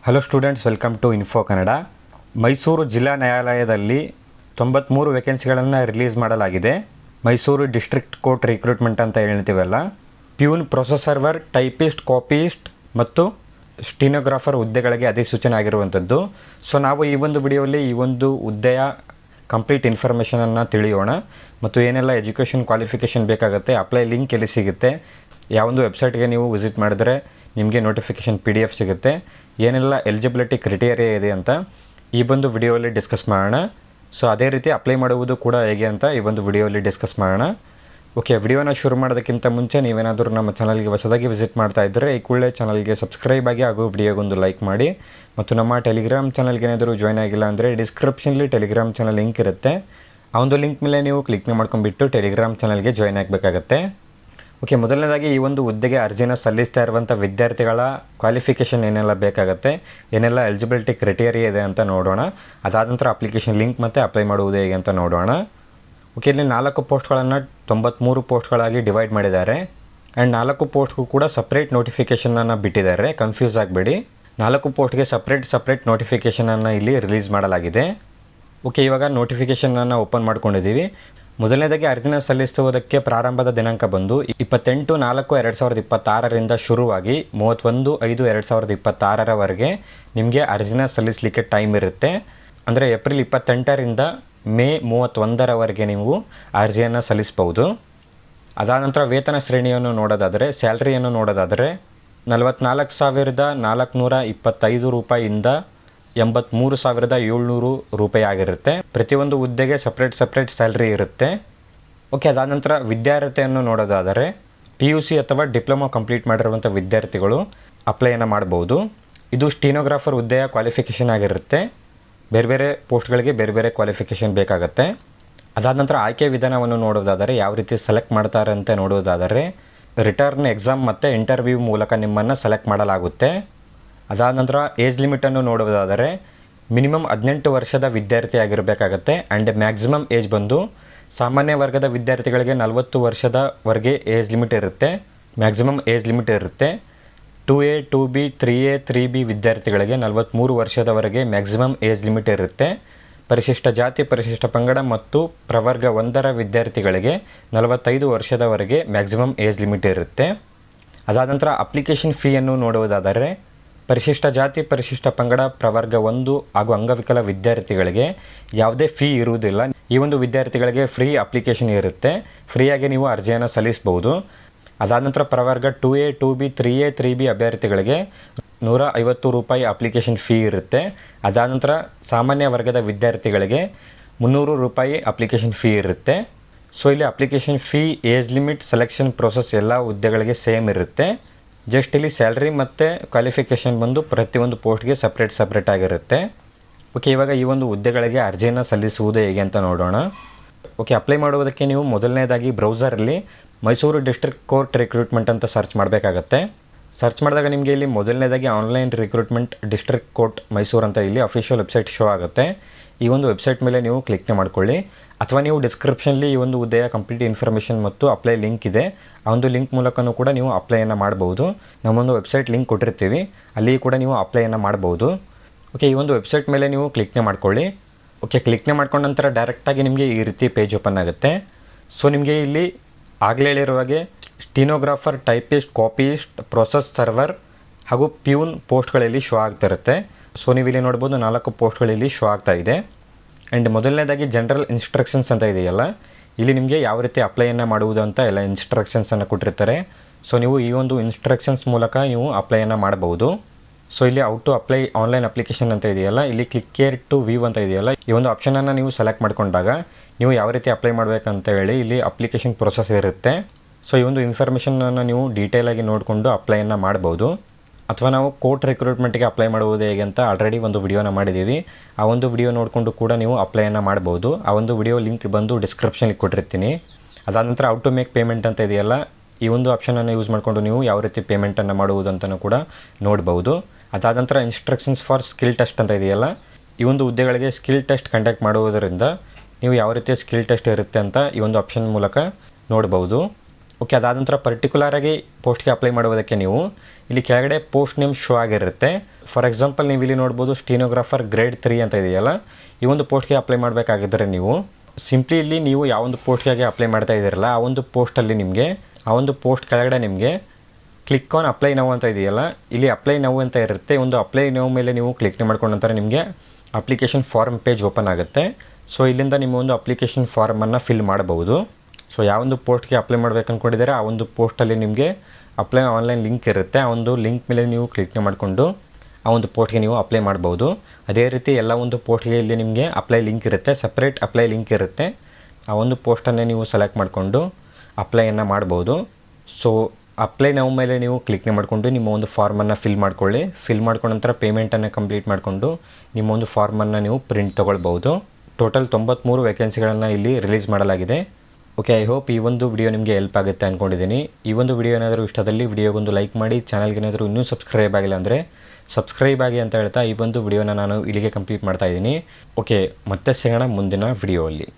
Hello students, welcome to info Kannada. Mysuru ಜಿಲ್ಲಾ ನ್ಯಾಯಾಲಯದಲ್ಲಿ 93 ವೇಕೆನ್ಸಿಗಳನ್ನು release ಮಾಡಲಾಗಿದೆ. ಮೈಸೂರು ಡಿಸ್ಟ್ರಿಕ್ಟ್ ಕೋರ್ಟ್ ರಿಕ್ರೂಟ್ಮೆಂಟ್ ಅಂತ ಹೇಳ್ತೀವಲ್ಲ, ಪ್ಯೂನ್, ಪ್ರೊಸೆಸ್ ಸರ್ವರ್, ಟೈಪಿಸ್ಟ್, ಕಾಪಿಸ್ಟ್ ಮತ್ತು ಸ್ಟೀನೋಗ್ರಾಫರ್ ಹುದ್ದೆಗಳಿಗೆ ಅಧಿಸೂಚನೆ ಆಗಿರುವಂಥದ್ದು. ಸೊ ನಾವು ಈ ಒಂದು ವಿಡಿಯೋಲಿ ಈ ಒಂದು ಹುದ್ದೆಯ ಕಂಪ್ಲೀಟ್ ಇನ್ಫಾರ್ಮೇಷನನ್ನು ತಿಳಿಯೋಣ ಮತ್ತು ಏನೆಲ್ಲ ಎಜುಕೇಷನ್ ಕ್ವಾಲಿಫಿಕೇಷನ್ ಬೇಕಾಗುತ್ತೆ, ಅಪ್ಲೈ ಲಿಂಕ್ ಎಲ್ಲಿ ಸಿಗುತ್ತೆ, ಯಾವೊಂದು ವೆಬ್ಸೈಟ್ಗೆ ನೀವು ವಿಸಿಟ್ ಮಾಡಿದ್ರೆ ನಿಮಗೆ ನೋಟಿಫಿಕೇಷನ್ PDF ಸಿಗುತ್ತೆ, ಏನೆಲ್ಲ ಎಲಿಜಿಬಿಲಿಟಿ ಕ್ರೈಟೀರಿಯಾ ಇದೆ ಅಂತ ಈ ಒಂದು ವಿಡಿಯೋಲಿ ಡಿಸ್ಕಸ್ ಮಾಡೋಣ. ಸೊ ಅದೇ ರೀತಿ ಅಪ್ಲೈ ಮಾಡುವುದು ಕೂಡ ಹೇಗೆ ಅಂತ ಈ ಒಂದು ವಿಡಿಯೋಲಿ ಡಿಸ್ಕಸ್ ಮಾಡೋಣ. ಓಕೆ, ವಿಡಿಯೋನ ಶುರು ಮಾಡೋದಕ್ಕಿಂತ ಮುಂಚೆ ನೀವೇನಾದರೂ ನಮ್ಮ ಚಾನಲ್ಗೆ ಹೊಸದಾಗಿ ವಿಸಿಟ್ ಮಾಡ್ತಾ ಇದ್ದರೆ ಈ ಕೂಡಲೇ ಚಾನಲ್ಗೆ ಸಬ್ಸ್ಕ್ರೈಬ್ ಆಗಿ ಹಾಗೂ ವಿಡಿಯೋಗೊಂದು ಲೈಕ್ ಮಾಡಿ. ಮತ್ತು ನಮ್ಮ ಟೆಲಿಗ್ರಾಮ್ ಚಾನಲ್ಗೆ ಏನಾದರೂ ಜಾಯ್ನ್ ಆಗಿಲ್ಲ ಅಂದರೆ ಡಿಸ್ಕ್ರಿಪ್ಷನ್ಲಿ ಟೆಲಿಗ್ರಾಮ್ ಚಾನಲ್ ಲಿಂಕ್ ಇರುತ್ತೆ. ಆ ಒಂದು ಲಿಂಕ್ ಮೇಲೆ ನೀವು ಕ್ಲಿಕ್ ಮಾಡ್ಕೊಂಡ್ಬಿಟ್ಟು ಟೆಲಿಗ್ರಾಮ್ ಚಾನಲ್ಗೆ ಜಾಯ್ನ್ ಆಗಬೇಕಾಗತ್ತೆ. ಓಕೆ, ಮೊದಲನೇದಾಗಿ ಈ ಒಂದು ಹುದ್ದೆಗೆ ಅರ್ಜಿನ ಸಲ್ಲಿಸ್ತಾ ಇರುವಂಥ ವಿದ್ಯಾರ್ಥಿಗಳ ಕ್ವಾಲಿಫಿಕೇಷನ್ ಏನೆಲ್ಲ ಬೇಕಾಗುತ್ತೆ, ಏನೆಲ್ಲ ಎಲಿಜಿಬಿಲಿಟಿ ಕ್ರೈಟೀರಿಯಾ ಇದೆ ಅಂತ ನೋಡೋಣ. ಅದಾದ ನಂತರ ಅಪ್ಲಿಕೇಶನ್ ಲಿಂಕ್ ಮತ್ತು ಅಪ್ಲೈ ಮಾಡುವುದು ಹೇಗೆ ಅಂತ ನೋಡೋಣ. ಓಕೆ, ಇಲ್ಲಿ 4 ಪೋಸ್ಟ್ಗಳನ್ನು 93 ಪೋಸ್ಟ್ಗಳಾಗಿ ಡಿವೈಡ್ ಮಾಡಿದ್ದಾರೆ. ಆ್ಯಂಡ್ 4 ಪೋಸ್ಟ್ಗೂ ಕೂಡ ಸಪ್ರೇಟ್ ನೋಟಿಫಿಕೇಷನನ್ನು ಬಿಟ್ಟಿದ್ದಾರೆ, ಕನ್ಫ್ಯೂಸ್ ಆಗಬೇಡಿ. 4 ಪೋಸ್ಟ್ಗೆ ಸಪ್ರೇಟ್ ನೋಟಿಫಿಕೇಷನನ್ನು ಇಲ್ಲಿ ರಿಲೀಸ್ ಮಾಡಲಾಗಿದೆ. ಓಕೆ, ಇವಾಗ ನೋಟಿಫಿಕೇಷನನ್ನು ಓಪನ್ ಮಾಡ್ಕೊಂಡಿದ್ದೀವಿ. ಮೊದಲನೇದಾಗಿ ಅರ್ಜಿನ ಸಲ್ಲಿಸುವುದಕ್ಕೆ ಪ್ರಾರಂಭದ ದಿನಾಂಕ ಬಂದು 28/4/2026ರಿಂದ ಶುರುವಾಗಿ 31/5/2026ರವರೆಗೆ ನಿಮಗೆ ಅರ್ಜಿನ ಸಲ್ಲಿಸಲಿಕ್ಕೆ ಟೈಮ್ ಇರುತ್ತೆ. ಅಂದರೆ ಏಪ್ರಿಲ್ 28ರಿಂದ ಮೇ 31ರವರೆಗೆ ನೀವು ಅರ್ಜಿಯನ್ನು ಸಲ್ಲಿಸ್ಬೋದು. ಅದಾದ ನಂತರ ವೇತನ ಶ್ರೇಣಿಯನ್ನು ನೋಡೋದಾದರೆ, ಸ್ಯಾಲ್ರಿಯನ್ನು ನೋಡೋದಾದರೆ 44,425 ರೂಪಾಯಿಯಿಂದ 83,700 ರೂಪಾಯಿ ಆಗಿರುತ್ತೆ. ಪ್ರತಿಯೊಂದು ಹುದ್ದೆಗೆ ಸಪ್ರೇಟ್ ಸ್ಯಾಲ್ರಿ ಇರುತ್ತೆ. ಓಕೆ, ಅದಾದ ನಂತರ ವಿದ್ಯಾರ್ಹತೆಯನ್ನು ನೋಡೋದಾದರೆ PUC ಅಥವಾ ಡಿಪ್ಲೊಮಾ ಕಂಪ್ಲೀಟ್ ಮಾಡಿರುವಂಥ ವಿದ್ಯಾರ್ಥಿಗಳು ಅಪ್ಲೈಯನ್ನು ಮಾಡ್ಬೋದು. ಇದು ಸ್ಟೀನೋಗ್ರಾಫರ್ ಹುದ್ದೆಯ ಕ್ವಾಲಿಫಿಕೇಷನ್ ಆಗಿರುತ್ತೆ. ಬೇರೆ ಪೋಸ್ಟ್ಗಳಿಗೆ ಬೇರೆ ಕ್ವಾಲಿಫಿಕೇಷನ್ ಬೇಕಾಗುತ್ತೆ. ಅದಾದ ನಂತರ ಆಯ್ಕೆ ವಿಧಾನವನ್ನು ನೋಡೋದಾದರೆ, ಯಾವ ರೀತಿ ಸೆಲೆಕ್ಟ್ ಮಾಡ್ತಾರೆ ಅಂತ ನೋಡೋದಾದರೆ, ರಿಟರ್ನ್ ಎಕ್ಸಾಮ್ ಮತ್ತು ಇಂಟರ್ವ್ಯೂ ಮೂಲಕ ನಿಮ್ಮನ್ನು ಸೆಲೆಕ್ಟ್ ಮಾಡಲಾಗುತ್ತೆ. ಅದಾದ ನಂತರ ಏಜ್ ಲಿಮಿಟನ್ನು ನೋಡುವುದಾದರೆ ಮಿನಿಮಮ್ 18 ವರ್ಷದ ವಿದ್ಯಾರ್ಥಿ ಆಗಿರಬೇಕಾಗತ್ತೆ. ಆ್ಯಂಡ್ ಮ್ಯಾಕ್ಸಿಮಮ್ ಏಜ್ ಬಂದು ಸಾಮಾನ್ಯ ವರ್ಗದ ವಿದ್ಯಾರ್ಥಿಗಳಿಗೆ 40 ವರ್ಷದವರೆಗೆ ಏಜ್ ಲಿಮಿಟ್ ಇರುತ್ತೆ, ಮ್ಯಾಕ್ಸಿಮಮ್ ಏಜ್ ಲಿಮಿಟ್ ಇರುತ್ತೆ. 2A 2B 3A 3B ವಿದ್ಯಾರ್ಥಿಗಳಿಗೆ 43 ವರ್ಷದವರೆಗೆ ಮ್ಯಾಕ್ಸಿಮಮ್ ಏಜ್ ಲಿಮಿಟ್ ಇರುತ್ತೆ. ಪರಿಶಿಷ್ಟ ಜಾತಿ, ಪರಿಶಿಷ್ಟ ಪಂಗಡ ಮತ್ತು ಪ್ರವರ್ಗ 1ರ ವಿದ್ಯಾರ್ಥಿಗಳಿಗೆ 45 ವರ್ಷದವರೆಗೆ ಮ್ಯಾಕ್ಸಿಮಮ್ ಏಜ್ ಲಿಮಿಟ್ ಇರುತ್ತೆ. ಅದಾದ ನಂತರ ಅಪ್ಲಿಕೇಶನ್ ಫೀಯನ್ನು ನೋಡುವುದಾದರೆ, ಪರಿಶಿಷ್ಟ ಜಾತಿ, ಪರಿಶಿಷ್ಟ ಪಂಗಡ, ಪ್ರವರ್ಗ 1 ಹಾಗೂ ಅಂಗವಿಕಲ ವಿದ್ಯಾರ್ಥಿಗಳಿಗೆ ಯಾವುದೇ ಫೀ ಇರುವುದಿಲ್ಲ. ಈ ಒಂದು ವಿದ್ಯಾರ್ಥಿಗಳಿಗೆ ಫ್ರೀ ಅಪ್ಲಿಕೇಶನ್ ಇರುತ್ತೆ, ಫ್ರೀಯಾಗಿ ನೀವು ಅರ್ಜಿಯನ್ನು ಸಲ್ಲಿಸಬಹುದು. ಅದಾದ ನಂತರ ಪ್ರವರ್ಗ 2A 2B 3A 3B ಅಭ್ಯರ್ಥಿಗಳಿಗೆ 150 ರೂಪಾಯಿ ಅಪ್ಲಿಕೇಶನ್ ಫೀ ಇರುತ್ತೆ. ಅದಾದ ನಂತರ ಸಾಮಾನ್ಯ ವರ್ಗದ ವಿದ್ಯಾರ್ಥಿಗಳಿಗೆ 300 ರೂಪಾಯಿ ಅಪ್ಲಿಕೇಶನ್ ಫೀ ಇರುತ್ತೆ. ಸೊ ಇಲ್ಲಿ application fee, age limit, selection process ಎಲ್ಲ ಹುದ್ದೆಗಳಿಗೆ ಸೇಮ್ ಇರುತ್ತೆ. ಜಸ್ಟ್ ಇಲ್ಲಿ ಸ್ಯಾಲ್ರಿ ಮತ್ತು ಕ್ವಾಲಿಫಿಕೇಷನ್ ಬಂದು ಪ್ರತಿಯೊಂದು ಪೋಸ್ಟ್ಗೆ ಸಪ್ರೇಟ್ ಆಗಿರುತ್ತೆ. ಓಕೆ, ಇವಾಗ ಈ ಒಂದು ಹುದ್ದೆಗಳಿಗೆ ಅರ್ಜಿಯನ್ನು ಸಲ್ಲಿಸುವುದು ಹೇಗೆ ಅಂತ ನೋಡೋಣ. ಓಕೆ, ಅಪ್ಲೈ ಮಾಡುವುದಕ್ಕೆ ನೀವು ಮೊದಲನೇದಾಗಿ ಬ್ರೌಸರಲ್ಲಿ ಮೈಸೂರು ಡಿಸ್ಟ್ರಿಕ್ಟ್ ಕೋರ್ಟ್ ರಿಕ್ರೂಟ್ಮೆಂಟ್ ಅಂತ ಸರ್ಚ್ ಮಾಡಬೇಕಾಗತ್ತೆ. ಸರ್ಚ್ ಮಾಡಿದಾಗ ನಿಮಗೆ ಇಲ್ಲಿ ಮೊದಲನೇದಾಗಿ online recruitment district court Mysuru ಅಂತ ಇಲ್ಲಿ ಅಫಿಷಿಯಲ್ ವೆಬ್ಸೈಟ್ ಶೋ ಆಗುತ್ತೆ. ಈ ಒಂದು ವೆಬ್ಸೈಟ್ ಮೇಲೆ ನೀವು ಕ್ಲಿಕ್ ಮಾಡ್ಕೊಳ್ಳಿ, ಅಥವಾ ನೀವು ಡಿಸ್ಕ್ರಿಪ್ಷನ್ಲಿ ಈ ಒಂದು ಹುದ್ದೆಯ ಕಂಪ್ಲೀಟ್ ಇನ್ಫಾರ್ಮೇಷನ್ ಮತ್ತು ಅಪ್ಲೈ ಲಿಂಕ್ ಇದೆ, ಆ ಒಂದು ಲಿಂಕ್ ಮೂಲಕನೂ ಕೂಡ ನೀವು ಅಪ್ಲೈಯನ್ನು ಮಾಡ್ಬೋದು. ನಮ್ಮೊಂದು ವೆಬ್ಸೈಟ್ ಲಿಂಕ್ ಕೊಟ್ಟಿರ್ತೀವಿ, ಅಲ್ಲಿ ಕೂಡ ನೀವು ಅಪ್ಲೈಯನ್ನು ಮಾಡ್ಬೋದು. ಓಕೆ, ಈ ಒಂದು ವೆಬ್ಸೈಟ್ ಮೇಲೆ ನೀವು ಕ್ಲಿಕ್ ಮಾಡ್ಕೊಳ್ಳಿ. ಓಕೆ, ಕ್ಲಿಕ್ ಮಾಡ್ಕೊಂಡ ನಂತರ ಡೈರೆಕ್ಟಾಗಿ ನಿಮಗೆ ಈ ರೀತಿ ಪೇಜ್ ಓಪನ್ ಆಗುತ್ತೆ. ಸೊ ನಿಮಗೆ ಇಲ್ಲಿ ಆಗಲೇ ಹೇಳಿರುವಾಗೆ ಸ್ಟೀನೋಗ್ರಾಫರ್, ಟೈಪಿಸ್ಟ್, ಕಾಪಿಸ್ಟ್, ಪ್ರೊಸೆಸ್ ಸರ್ವರ್ ಹಾಗೂ ಪ್ಯೂನ್ ಪೋಸ್ಟ್ಗಳಲ್ಲಿ ಶೋ ಆಗ್ತಿರುತ್ತೆ. ಸೊ ನೀವು ಇಲ್ಲಿ ನೋಡ್ಬೋದು 4 ಪೋಸ್ಟ್ಗಳಲ್ಲಿ ಶೋ ಆಗ್ತಾ ಇದೆ. ಆ್ಯಂಡ್ ಮೊದಲನೇದಾಗಿ ಜನರಲ್ ಇನ್ಸ್ಟ್ರಕ್ಷನ್ಸ್ ಅಂತ ಇದೆಯಲ್ಲ, ಇಲ್ಲಿ ನಿಮಗೆ ಯಾವ ರೀತಿ ಅಪ್ಲೈಯನ್ನು ಮಾಡುವುದು ಅಂತ ಎಲ್ಲ ಇನ್ಸ್ಟ್ರಕ್ಷನ್ಸನ್ನು ಕೊಟ್ಟಿರ್ತಾರೆ. ಸೊ ನೀವು ಈ ಒಂದು ಇನ್ಸ್ಟ್ರಕ್ಷನ್ಸ್ ಮೂಲಕ ನೀವು ಅಪ್ಲೈಯನ್ನು ಮಾಡಬಹುದು. ಸೊ ಇಲ್ಲಿ out to apply online application ಅಂತ ಇದೆಯಲ್ಲ, ಇಲ್ಲಿ ಕ್ಲಿಕ್ ಕೇರ್ ಟು ವ್ಯೂ ಅಂತ ಇದೆಯಲ್ಲ, ಈ ಒಂದು ಆಪ್ಷನನ್ನು ನೀವು ಸೆಲೆಕ್ಟ್ ಮಾಡಿಕೊಂಡಾಗ ನೀವು ಯಾವ ರೀತಿ ಅಪ್ಲೈ ಮಾಡಬೇಕಂತ ಹೇಳಿ ಇಲ್ಲಿ ಅಪ್ಲಿಕೇಶನ್ ಪ್ರೊಸೆಸ್ ಇರುತ್ತೆ. ಸೊ ಈ ಒಂದು ಇನ್ಫಾರ್ಮೇಷನನ್ನು ನೀವು ಡೀಟೇಲಾಗಿ ನೋಡಿಕೊಂಡು ಅಪ್ಲೈಯನ್ನು ಮಾಡ್ಬೋದು. ಅಥವಾ ನಾವು ಕೋರ್ಟ್ ರಿಕ್ರೂಟ್ಮೆಂಟ್ಗೆ ಅಪ್ಲೈ ಮಾಡುವುದು ಹೇಗೆ ಅಂತ ಆಲ್ರೆಡಿ ಒಂದು ವಿಡಿಯೋನ ಮಾಡಿದ್ದೀವಿ, ಆ ಒಂದು ವಿಡಿಯೋ ನೋಡಿಕೊಂಡು ಕೂಡ ನೀವು ಅಪ್ಲೈಯನ್ನು ಮಾಡ್ಬೋದು. ಆ ಒಂದು ವಿಡಿಯೋ ಲಿಂಕ್ ಬಂದು ಡಿಸ್ಕ್ರಿಪ್ಷನ್ಗೆ ಕೊಟ್ಟಿರ್ತೀನಿ. ಅದಾದ ನಂತರ ಔಟ್ ಟು ಮೇಕ್ ಪೇಮೆಂಟ್ ಅಂತ ಇದೆಯಲ್ಲ, ಈ ಒಂದು ಆಪ್ಷನನ್ನು ಯೂಸ್ ಮಾಡಿಕೊಂಡು ನೀವು ಯಾವ ರೀತಿ ಪೇಮೆಂಟನ್ನು ಮಾಡುವುದು ಅಂತಲೂ ಕೂಡ ನೋಡ್ಬೋದು. ಅದಾದ ನಂತರ ಇನ್ಸ್ಟ್ರಕ್ಷನ್ಸ್ ಫಾರ್ ಸ್ಕಿಲ್ ಟೆಸ್ಟ್ ಅಂತ ಇದೆಯಲ್ಲ, ಈ ಒಂದು ಹುದ್ದೆಗಳಿಗೆ ಸ್ಕಿಲ್ ಟೆಸ್ಟ್ ಕಂಡಕ್ಟ್ ಮಾಡುವುದರಿಂದ ನೀವು ಯಾವ ರೀತಿಯ ಸ್ಕಿಲ್ ಟೆಸ್ಟ್ ಇರುತ್ತೆ ಅಂತ ಈ ಒಂದು ಆಪ್ಷನ್ ಮೂಲಕ ನೋಡ್ಬೋದು. ಓಕೆ, ಅದಾದ ನಂತರ ಪರ್ಟಿಕ್ಯುಲರಾಗಿ ಪೋಸ್ಟ್ಗೆ ಅಪ್ಲೈ ಮಾಡುವುದಕ್ಕೆ ನೀವು ಇಲ್ಲಿ ಕೆಳಗಡೆ ಪೋಸ್ಟ್ ನೇಮ್ ಶೋ ಆಗಿರುತ್ತೆ. ಫಾರ್ ಎಕ್ಸಾಂಪಲ್ ನೀವು ಇಲ್ಲಿ ನೋಡ್ಬೋದು ಸ್ಟೀನೋಗ್ರಾಫರ್ ಗ್ರೇಡ್ 3 ಅಂತ ಇದೆಯಲ್ಲ, ಈ ಒಂದು ಪೋಸ್ಟ್ಗೆ ಅಪ್ಲೈ ಮಾಡಬೇಕಾಗಿದ್ದರೆ ನೀವು ಸಿಂಪ್ಲಿ ಇಲ್ಲಿ ನೀವು ಯಾವೊಂದು ಪೋಸ್ಟ್ಗೆ ಅಪ್ಲೈ ಮಾಡ್ತಾ ಇದ್ದೀರಲ್ಲ ಆ ಒಂದು ಪೋಸ್ಟಲ್ಲಿ ನಿಮಗೆ ಆ ಒಂದು ಪೋಸ್ಟ್ ಕೆಳಗಡೆ ನಿಮಗೆ ಕ್ಲಿಕ್ ಆನ್ ಅಪ್ಲೈ ನೌ ಅಂತ ಇದೆಯಲ್ಲ, ಇಲ್ಲಿ ಅಪ್ಲೈ ನೌ ಅಂತ ಇರುತ್ತೆ. ಒಂದು ಅಪ್ಲೈ ನೌ ಮೇಲೆ ನೀವು ಕ್ಲಿಕ್ ಮಾಡ್ಕೊಂಡ ನಂತರ ನಿಮಗೆ ಅಪ್ಲಿಕೇಶನ್ ಫಾರ್ಮ್ ಪೇಜ್ ಓಪನ್ ಆಗುತ್ತೆ. ಸೊ ಇಲ್ಲಿಂದ ನಿಮ್ಮ ಒಂದು ಅಪ್ಲಿಕೇಶನ್ ಫಾರ್ಮನ್ನು ಫಿಲ್ ಮಾಡಬಹುದು. ಸೊ ಯಾವೊಂದು ಪೋಸ್ಟ್ಗೆ ಅಪ್ಲೈ ಮಾಡಬೇಕು ಅಂದ್ಕೊಂಡಿದ್ದಾರೆ ಆ ಒಂದು ಪೋಸ್ಟಲ್ಲಿ ನಿಮಗೆ ಅಪ್ಲೈ ಆನ್ಲೈನ್ ಲಿಂಕ್ ಇರುತ್ತೆ. ಆ ಒಂದು ಲಿಂಕ್ ಮೇಲೆ ನೀವು ಕ್ಲಿಕ್ ಮಾಡಿಕೊಂಡು ಆ ಒಂದು ಪೋಸ್ಟ್ಗೆ ನೀವು ಅಪ್ಲೈ ಮಾಡ್ಬೋದು. ಅದೇ ರೀತಿ ಎಲ್ಲ ಒಂದು ಪೋಸ್ಟ್ಗೆ ಇಲ್ಲಿ ನಿಮಗೆ ಅಪ್ಲೈ ಲಿಂಕ್ ಇರುತ್ತೆ, ಸಪ್ರೇಟ್ ಅಪ್ಲೈ ಲಿಂಕ್ ಇರುತ್ತೆ. ಆ ಒಂದು ಪೋಸ್ಟನ್ನೇ ನೀವು ಸೆಲೆಕ್ಟ್ ಮಾಡಿಕೊಂಡು ಅಪ್ಲೈಯನ್ನು ಮಾಡ್ಬೋದು. ಸೊ ಅಪ್ಲೈ ನೌ ಮೇಲೆ ನೀವು ಕ್ಲಿಕ್ ಮಾಡಿಕೊಂಡು ನಿಮ್ಮ ಒಂದು ಫಾರ್ಮನ್ನು ಫಿಲ್ ಮಾಡ್ಕೊಳ್ಳಿ. ಫಿಲ್ ಮಾಡ್ಕೊಂಡ ನಂತರ ಪೇಮೆಂಟನ್ನು ಕಂಪ್ಲೀಟ್ ಮಾಡಿಕೊಂಡು ನಿಮ್ಮ ಒಂದು ಫಾರ್ಮನ್ನು ನೀವು ಪ್ರಿಂಟ್ ತೊಗೊಳ್ಬೋದು. ಟೋಟಲ್ 93 ವೇಕೆನ್ಸಿಗಳನ್ನು ಇಲ್ಲಿ ರಿಲೀಸ್ ಮಾಡಲಾಗಿದೆ. ಓಕೆ, ಐ ಹೋಪ್ ಈ ಒಂದು ವಿಡಿಯೋ ನಿಮಗೆ ಹೆಲ್ಪ್ ಆಗುತ್ತೆ ಅಂದ್ಕೊಂಡಿದ್ದೀನಿ. ಈ ಒಂದು ವಿಡಿಯೋ ಏನಾದರೂ ಇಷ್ಟದಲ್ಲಿ ವಿಡಿಯೋಗೊಂದು ಲೈಕ್ ಮಾಡಿ, ಚಾನಲ್ಗೆ ಏನಾದರೂ ಇನ್ನೂ ಸಬ್ಸ್ಕ್ರೈಬ್ ಆಗಿಲ್ಲ ಅಂದರೆ ಸಬ್ಸ್ಕ್ರೈಬ್ ಆಗಿ ಅಂತ ಹೇಳ್ತಾ ಈ ಒಂದು ವಿಡಿಯೋನ ನಾನು ಇಲ್ಲಿಗೆ ಕಂಪ್ಲೀಟ್ ಮಾಡ್ತಾ ಇದ್ದೀನಿ. ಓಕೆ, ಮತ್ತೆ ಸಿಗೋಣ ಮುಂದಿನ ವಿಡಿಯೋಲ್ಲಿ.